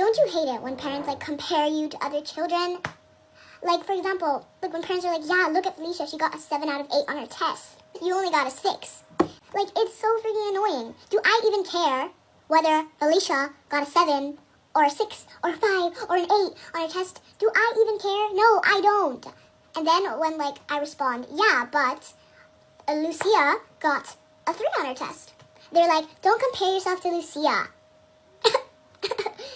don't you hate it when parents, like, compare you to other children? Like, for example, like, when parents are like, yeah, look at Felicia, she got a 7 out of 8 on her test. You only got a 6. Like, it's so freaking annoying. Do I even care whether Felicia got a 7 or a 6 or a 5 or an 8 on her test? Do I even care? No, I don't. And then when, like, I respond, yeah, but Lucia got a 3 on her test. They're like, don't compare yourself to Lucia.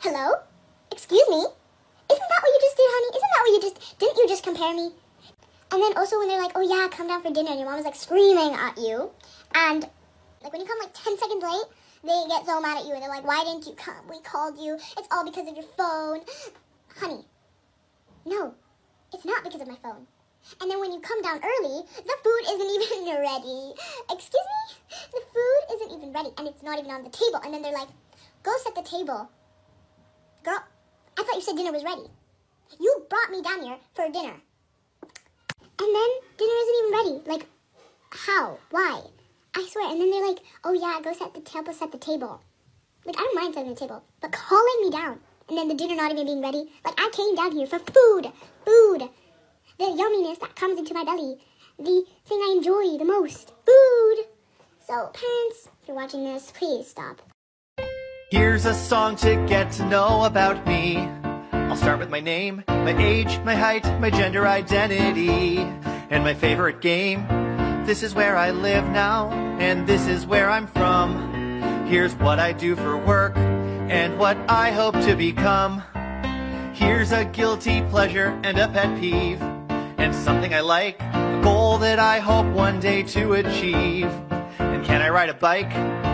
Hello? Excuse me? Isn't that what you just did, honey? Isn't that what you just... Didn't you just compare me? And then also when they're like, oh yeah, come down for dinner, and your mom is like screaming at you. And like when you come like 10 seconds late, they get so mad at you and they're like, why didn't you come? We called you. It's all because of your phone. Honey, no, it's not because of my phone. And then when you come down early, the food isn't even ready. Excuse me? The food isn't even ready and it's not even on the table. And then they're like, go set the table. Girl, I thought you said dinner was ready. You brought me down here for dinner. And then dinner isn't even ready. Like, how? Why? I swear. And then they're like, oh yeah, go set the table. Like, I don't mind setting the table, but calling me down. And then the dinner not even being ready. Like, I came down here for food. Food. The yumminess that comes into my belly. The thing I enjoy the most. Food. So, parents, if you're watching this, please stop. Here's a song to get to know about me. I'll start with my name, my age, my height, my gender identity, and my favorite game. This is where I live now, and this is where I'm from. Here's what I do for work, and what I hope to become. Here's a guilty pleasure and a pet peeve, and something I like, a goal that I hope one day to achieve. And can I ride a bike?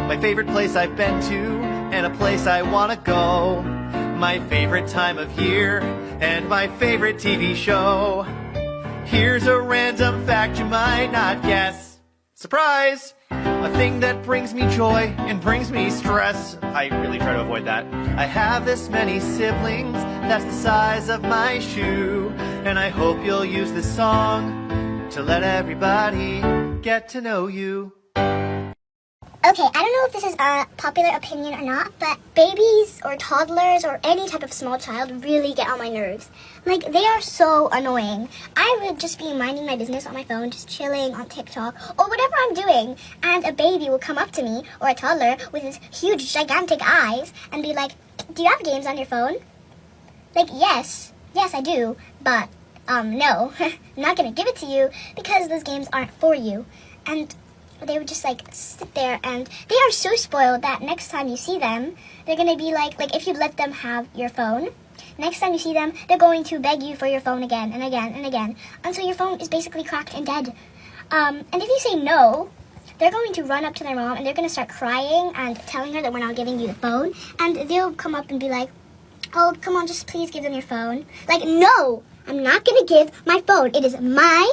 My favorite place I've been to, and a place I want to go. My favorite time of year, and my favorite TV show. Here's a random fact you might not guess. Surprise! A thing that brings me joy and brings me stress. I really try to avoid that. I have this many siblings, that's the size of my shoe. And I hope you'll use this song to let everybody get to know you. Okay, I don't know if this is a popular opinion or not, but babies or toddlers or any type of small child really get on my nerves. Like, they are so annoying. I would just be minding my business on my phone, just chilling on TikTok or whatever I'm doing, and a baby will come up to me, or a toddler with his huge, gigantic eyes, and be like, do you have games on your phone? Like, yes, I do, but, no, I'm not gonna give it to you because those games aren't for you. And they would just like sit there, and they are so spoiled that next time you see them, they're gonna be like if you let them have your phone, next time you see them, they're going to beg you for your phone again and again and again until your phone is basically cracked and dead. And if you say no, they're going to run up to their mom and they're gonna start crying and telling her that we're not giving you the phone, and they'll come up and be like, oh, come on, just please give them your phone. Like, no, I'm not gonna give my phone. It is my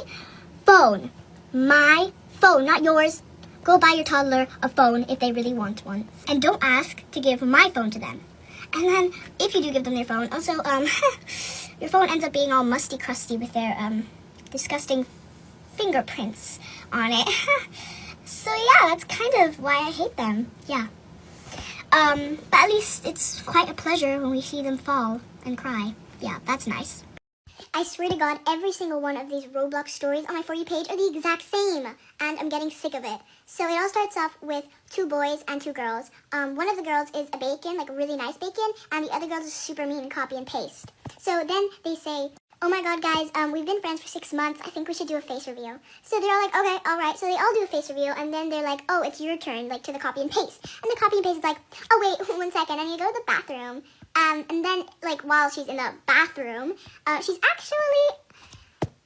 phone. My phone, not yours. Go buy your toddler a phone if they really want one. And don't ask to give my phone to them. And then, if you do give them their phone, also, your phone ends up being all musty crusty with their, disgusting fingerprints on it. So yeah, that's kind of why I hate them. Yeah. But at least it's quite a pleasure when we see them fall and cry. Yeah, that's nice. I swear to God, every single one of these Roblox stories on my For You page are the exact same, and I'm getting sick of it. So it all starts off with 2 boys and 2 girls. One of the girls is a bacon, like a really nice bacon, and the other girl is super mean, copy and paste. So then they say, oh my God, guys, we've been friends for 6 months. I think we should do a face reveal. So they're all like, okay, all right. So they all do a face reveal, and then they're like, oh, it's your turn, like to the copy and paste. And the copy and paste is like, oh wait, 1 second, I need to go to the bathroom. And then, like, while she's in the bathroom, she's actually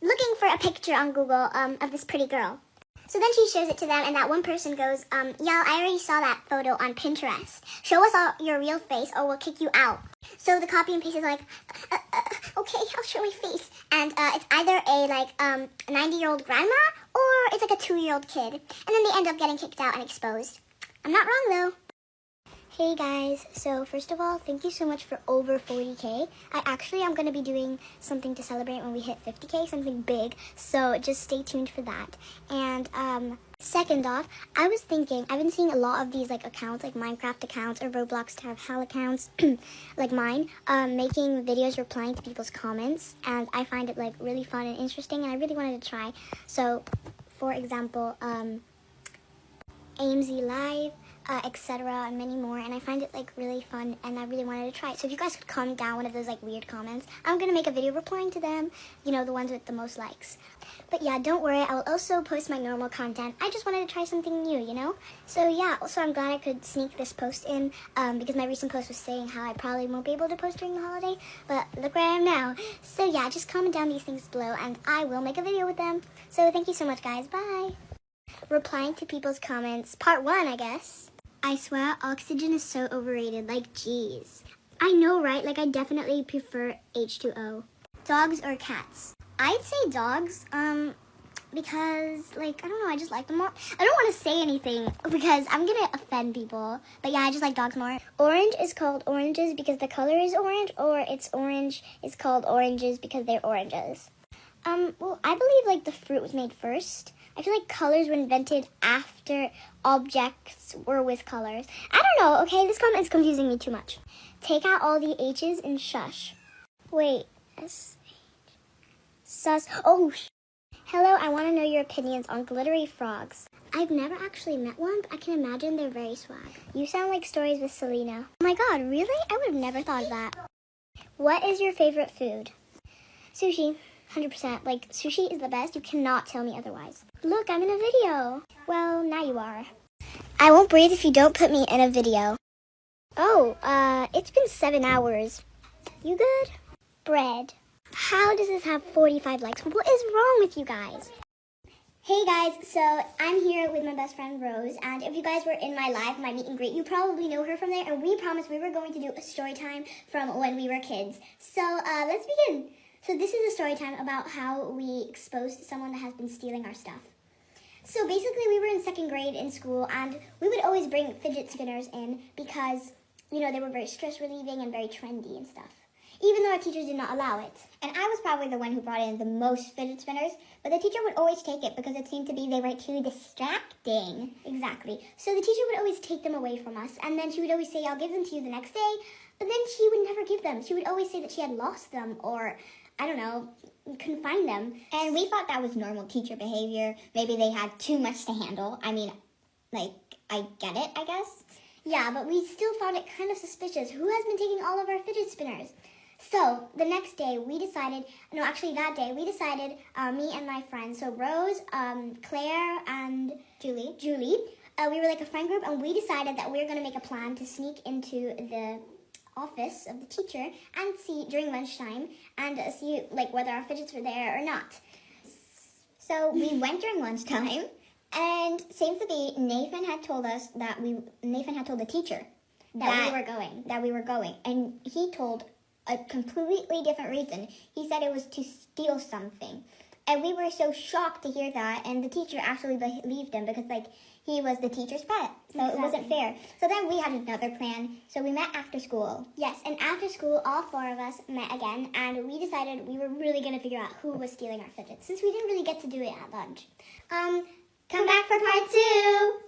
looking for a picture on Google of this pretty girl. So then she shows it to them, and that one person goes, y'all, I already saw that photo on Pinterest. Show us all your real face or we'll kick you out. So the copy and paste is like, okay, I'll show my face. And it's either a 90-year-old grandma or it's like a 2-year-old kid. And then they end up getting kicked out and exposed. I'm not wrong, though. Hey guys, so first of all, thank you so much for over 40k. I'm going to be doing something to celebrate when we hit 50k, something big, so just stay tuned for that. And second off, I was thinking, I've been seeing a lot of these like accounts, like Minecraft accounts or robloXX accounts, like mine, making videos replying to people's comments, and I find it like really fun and interesting, and I really wanted to try. So, for example, AMZ Live, etc., and many more, and I find it like really fun, and I really wanted to try it. So if you guys could comment down one of those like weird comments, I'm gonna make a video replying to them, you know, the ones with the most likes. But yeah, don't worry, I will also post my normal content. I just wanted to try something new, you know? So yeah, also I'm glad I could sneak this post in, because my recent post was saying how I probably won't be able to post during the holiday, but look where I am now. So yeah, just comment down these things below, and I will make a video with them. So thank you so much, guys. Bye! Replying to people's comments, part 1, I guess. I swear, oxygen is so overrated, like, jeez. I know, right? Like, I definitely prefer H2O. Dogs or cats? I'd say dogs, because, like, I don't know, I just like them more. I don't want to say anything, because I'm gonna offend people, but yeah, I just like dogs more. Orange is called oranges because the color is orange, or it's orange is called oranges because they're oranges. Well, I believe, like, the fruit was made first. I feel like colors were invented after objects were with colors. I don't know, okay? This comment is confusing me too much. Take out all the H's and shush. Wait, S-H. Sus. Oh, hello, I want to know your opinions on glittery frogs. I've never actually met one, but I can imagine they're very swag. You sound like stories with Selena. Oh my god, really? I would have never thought of that. What is your favorite food? Sushi. 100%. Like, sushi is the best. You cannot tell me otherwise. Look, I'm in a video. Well, now you are. I won't breathe if you don't put me in a video. Oh, it's been 7 hours. You good? Bread. How does this have 45 likes? What is wrong with you guys? Hey guys, so I'm here with my best friend Rose, and if you guys were in my live, my meet and greet, you probably know her from there, and we promised we were going to do a story time from when we were kids. So, let's begin. So this is a story time about how we exposed someone that has been stealing our stuff. So basically we were in 2nd grade in school, and we would always bring fidget spinners in because, you know, they were very stress relieving and very trendy and stuff. Even though our teachers did not allow it. And I was probably the one who brought in the most fidget spinners, but the teacher would always take it because it seemed to be they were too distracting. Exactly. So the teacher would always take them away from us, and then she would always say, I'll give them to you the next day, but then she would never give them. She would always say that she had lost them, or I don't know, couldn't find them. And we thought that was normal teacher behavior. Maybe they had too much to handle. I mean, like, I get it, I guess. Yeah, but we still found it kind of suspicious. Who has been taking all of our fidget spinners? So, the next day, that day, we decided, me and my friends, so Rose, Claire, and Julie, we were like a friend group, and we decided that we were going to make a plan to sneak into the office of the teacher and see during lunchtime and see like whether our fidgets were there or not. So we went during lunchtime, and seems to be Nathan had told the teacher that we were going, and he told a completely different reason. He said it was to steal something, and we were so shocked to hear that, and the teacher actually believed him because like he was the teacher's pet, so Exactly. It wasn't fair. So then we had another plan. So we met after school. Yes, and after school, all 4 of us met again, and we decided we were really going to figure out who was stealing our fidgets, since we didn't really get to do it at lunch. Come back for part 2!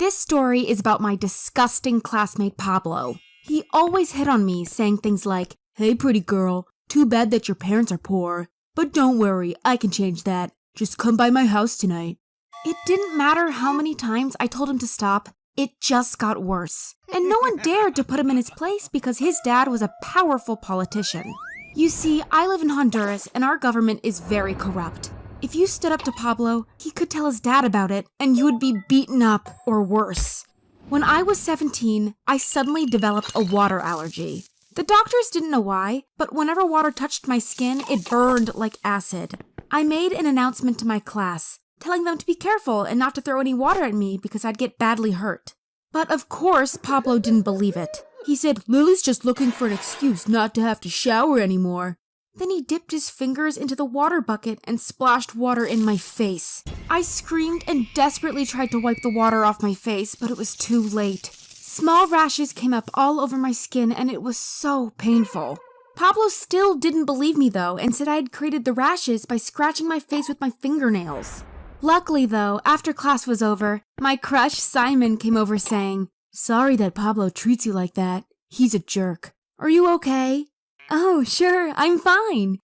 This story is about my disgusting classmate Pablo. He always hit on me, saying things like, "Hey, pretty girl, too bad that your parents are poor. But don't worry, I can change that. Just come by my house tonight." It didn't matter how many times I told him to stop, it just got worse. And no one dared to put him in his place because his dad was a powerful politician. You see, I live in Honduras and our government is very corrupt. If you stood up to Pablo, he could tell his dad about it and you would be beaten up or worse. When I was 17, I suddenly developed a water allergy. The doctors didn't know why, but whenever water touched my skin, it burned like acid. I made an announcement to my class, telling them to be careful and not to throw any water at me because I'd get badly hurt. But of course, Pablo didn't believe it. He said, "Lily's just looking for an excuse not to have to shower anymore." Then he dipped his fingers into the water bucket and splashed water in my face. I screamed and desperately tried to wipe the water off my face, but it was too late. Small rashes came up all over my skin and it was so painful. Pablo still didn't believe me though and said I had created the rashes by scratching my face with my fingernails. Luckily though, after class was over, my crush Simon came over saying, "Sorry that Pablo treats you like that. He's a jerk. Are you okay?" "Oh, sure, I'm fine."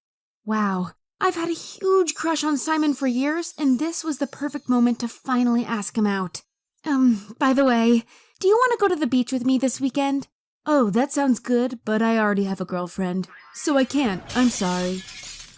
Wow, I've had a huge crush on Simon for years and this was the perfect moment to finally ask him out. By the way, do you want to go to the beach with me this weekend?" "Oh, that sounds good, but I already have a girlfriend, so I can't. I'm sorry."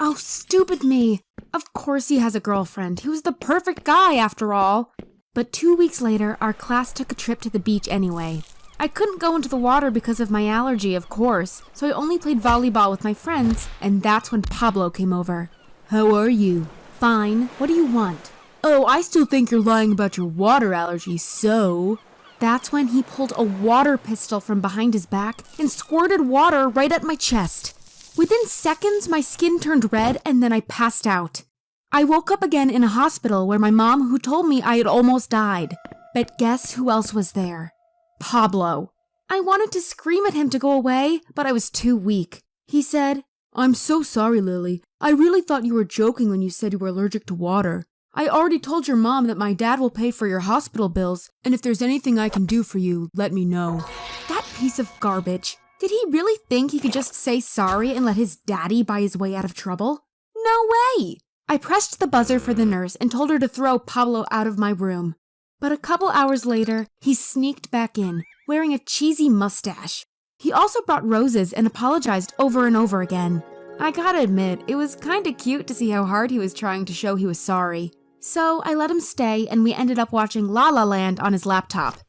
Oh, stupid me. Of course he has a girlfriend. He was the perfect guy after all. But 2 weeks later, our class took a trip to the beach anyway. I couldn't go into the water because of my allergy, of course, so I only played volleyball with my friends, and that's when Pablo came over. "How are you?" "Fine. What do you want?" "Oh, I still think you're lying about your water allergy, so..." That's when he pulled a water pistol from behind his back and squirted water right at my chest. Within seconds, my skin turned red and then I passed out. I woke up again in a hospital where my mom who told me I had almost died. But guess who else was there? Pablo. I wanted to scream at him to go away, but I was too weak. He said, "I'm so sorry, Lily. I really thought you were joking when you said you were allergic to water. I already told your mom that my dad will pay for your hospital bills, and if there's anything I can do for you, let me know." That piece of garbage. Did he really think he could just say sorry and let his daddy buy his way out of trouble? No way! I pressed the buzzer for the nurse and told her to throw Pablo out of my room. But a couple hours later, he sneaked back in, wearing a cheesy mustache. He also brought roses and apologized over and over again. I gotta admit, it was kinda cute to see how hard he was trying to show he was sorry. So I let him stay and we ended up watching La La Land on his laptop.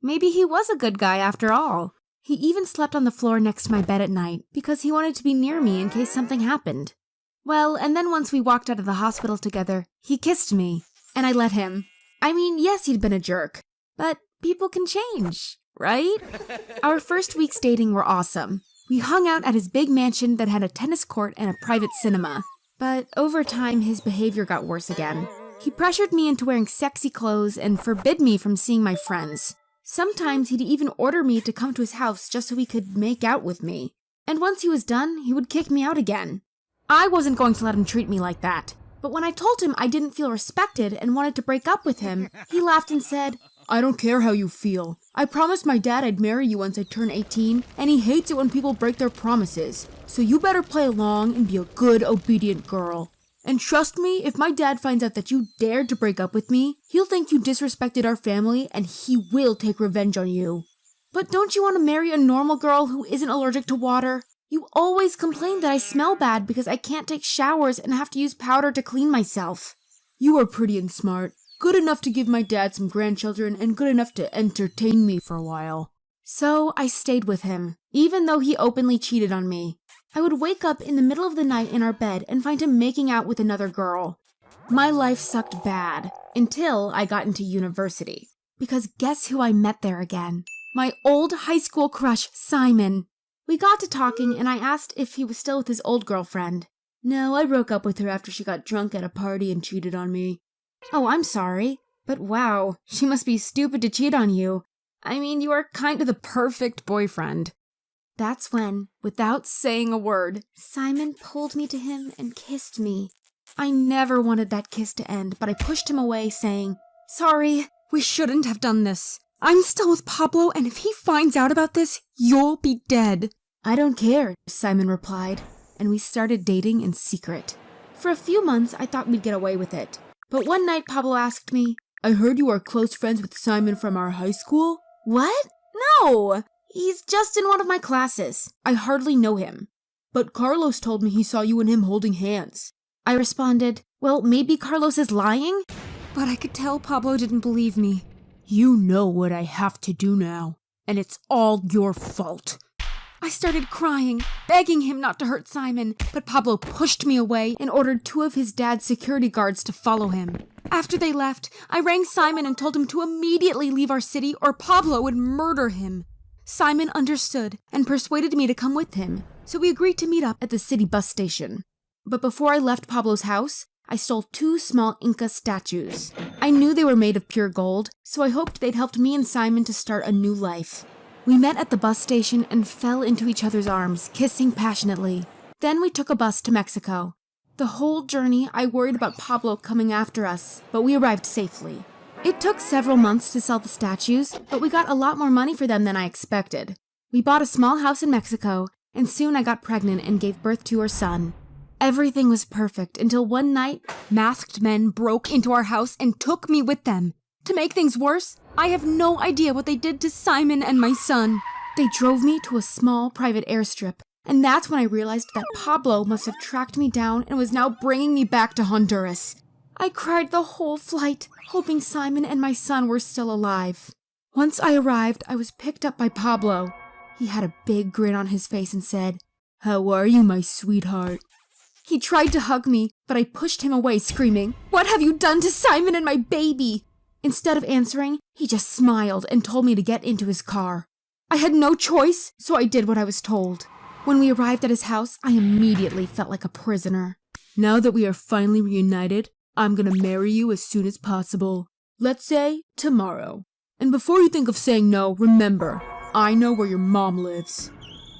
Maybe he was a good guy after all. He even slept on the floor next to my bed at night because he wanted to be near me in case something happened. Well, and then once we walked out of the hospital together, he kissed me, and I let him. I mean, yes, he'd been a jerk, but people can change, right? Our first weeks dating were awesome. We hung out at his big mansion that had a tennis court and a private cinema. But over time, his behavior got worse again. He pressured me into wearing sexy clothes and forbid me from seeing my friends. Sometimes he'd even order me to come to his house just so he could make out with me. And once he was done, he would kick me out again. I wasn't going to let him treat me like that. But when I told him I didn't feel respected and wanted to break up with him, he laughed and said, "I don't care how you feel. I promised my dad I'd marry you once I turn 18, and he hates it when people break their promises. So you better play along and be a good, obedient girl. And trust me, if my dad finds out that you dared to break up with me, he'll think you disrespected our family and he will take revenge on you." "But don't you want to marry a normal girl who isn't allergic to water? You always complain that I smell bad because I can't take showers and have to use powder to clean myself." "You are pretty and smart. Good enough to give my dad some grandchildren and good enough to entertain me for a while." So I stayed with him, even though he openly cheated on me. I would wake up in the middle of the night in our bed and find him making out with another girl. My life sucked bad, until I got into university. Because guess who I met there again? My old high school crush, Simon. We got to talking and I asked if he was still with his old girlfriend. "No, I broke up with her after she got drunk at a party and cheated on me." "Oh, I'm sorry. But wow, she must be stupid to cheat on you. I mean, you are kind of the perfect boyfriend." That's when, without saying a word, Simon pulled me to him and kissed me. I never wanted that kiss to end, but I pushed him away, saying, "Sorry, we shouldn't have done this. I'm still with Pablo, and if he finds out about this, you'll be dead." "I don't care," Simon replied, and we started dating in secret. For a few months, I thought we'd get away with it. But one night, Pablo asked me, "I heard you are close friends with Simon from our high school?" "What? No! He's just in one of my classes. I hardly know him." "But Carlos told me he saw you and him holding hands." I responded, "Well, maybe Carlos is lying?" But I could tell Pablo didn't believe me. "You know what I have to do now, and it's all your fault." I started crying, begging him not to hurt Simon, but Pablo pushed me away and ordered 2 of his dad's security guards to follow him. After they left, I rang Simon and told him to immediately leave our city or Pablo would murder him. Simon understood and persuaded me to come with him, so we agreed to meet up at the city bus station. But before I left Pablo's house, I stole 2 small Inca statues. I knew they were made of pure gold, so I hoped they'd helped me and Simon to start a new life. We met at the bus station and fell into each other's arms, kissing passionately. Then we took a bus to Mexico. The whole journey, I worried about Pablo coming after us, but we arrived safely. It took several months to sell the statues, but we got a lot more money for them than I expected. We bought a small house in Mexico, and soon I got pregnant and gave birth to our son. Everything was perfect until one night, masked men broke into our house and took me with them. To make things worse, I have no idea what they did to Simon and my son. They drove me to a small private airstrip, and that's when I realized that Pablo must have tracked me down and was now bringing me back to Honduras. I cried the whole flight, hoping Simon and my son were still alive. Once I arrived, I was picked up by Pablo. He had a big grin on his face and said, "How are you, my sweetheart?" He tried to hug me, but I pushed him away, screaming, "What have you done to Simon and my baby?" Instead of answering, he just smiled and told me to get into his car. I had no choice, so I did what I was told. When we arrived at his house, I immediately felt like a prisoner. "Now that we are finally reunited, I'm gonna marry you as soon as possible. Let's say tomorrow. And before you think of saying no, remember, I know where your mom lives."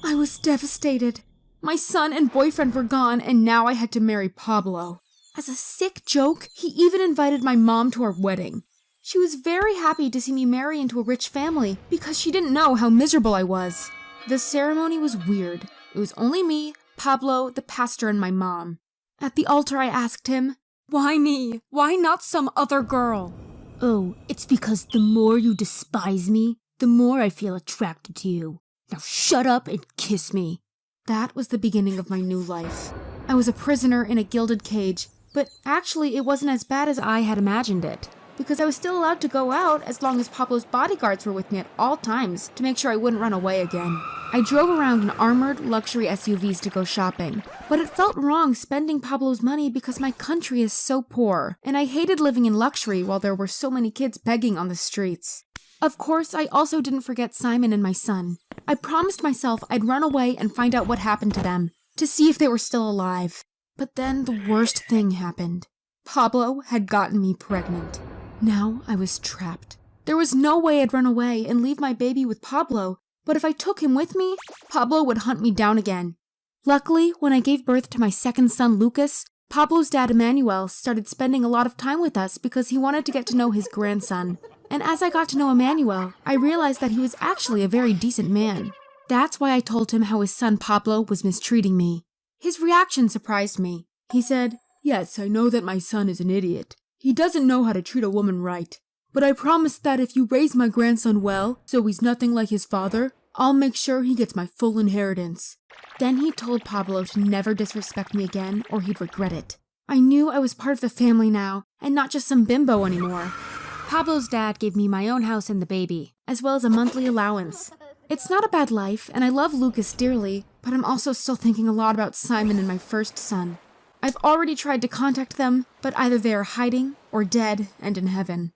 I was devastated. My son and boyfriend were gone, and now I had to marry Pablo. As a sick joke, he even invited my mom to our wedding. She was very happy to see me marry into a rich family because she didn't know how miserable I was. The ceremony was weird. It was only me, Pablo, the pastor, and my mom. At the altar, I asked him, "Why me? Why not some other girl?" "Oh, it's because the more you despise me, the more I feel attracted to you. Now shut up and kiss me." That was the beginning of my new life. I was a prisoner in a gilded cage, but actually it wasn't as bad as I had imagined it, because I was still allowed to go out as long as Pablo's bodyguards were with me at all times to make sure I wouldn't run away again. I drove around in armored luxury SUVs to go shopping, but it felt wrong spending Pablo's money because my country is so poor, and I hated living in luxury while there were so many kids begging on the streets. Of course, I also didn't forget Simon and my son. I promised myself I'd run away and find out what happened to them, to see if they were still alive. But then the worst thing happened. Pablo had gotten me pregnant. Now I was trapped. There was no way I'd run away and leave my baby with Pablo, but if I took him with me, Pablo would hunt me down again. Luckily, when I gave birth to my second son, Lucas, Pablo's dad, Emmanuel, started spending a lot of time with us because he wanted to get to know his grandson. And as I got to know Emmanuel, I realized that he was actually a very decent man. That's why I told him how his son Pablo was mistreating me. His reaction surprised me. He said, "Yes, I know that my son is an idiot. He doesn't know how to treat a woman right. But I promise that if you raise my grandson well, so he's nothing like his father, I'll make sure he gets my full inheritance." Then he told Pablo to never disrespect me again or he'd regret it. I knew I was part of the family now, and not just some bimbo anymore. Pablo's dad gave me my own house and the baby, as well as a monthly allowance. It's not a bad life, and I love Lucas dearly, but I'm also still thinking a lot about Simon and my first son. I've already tried to contact them, but either they are hiding or dead and in heaven.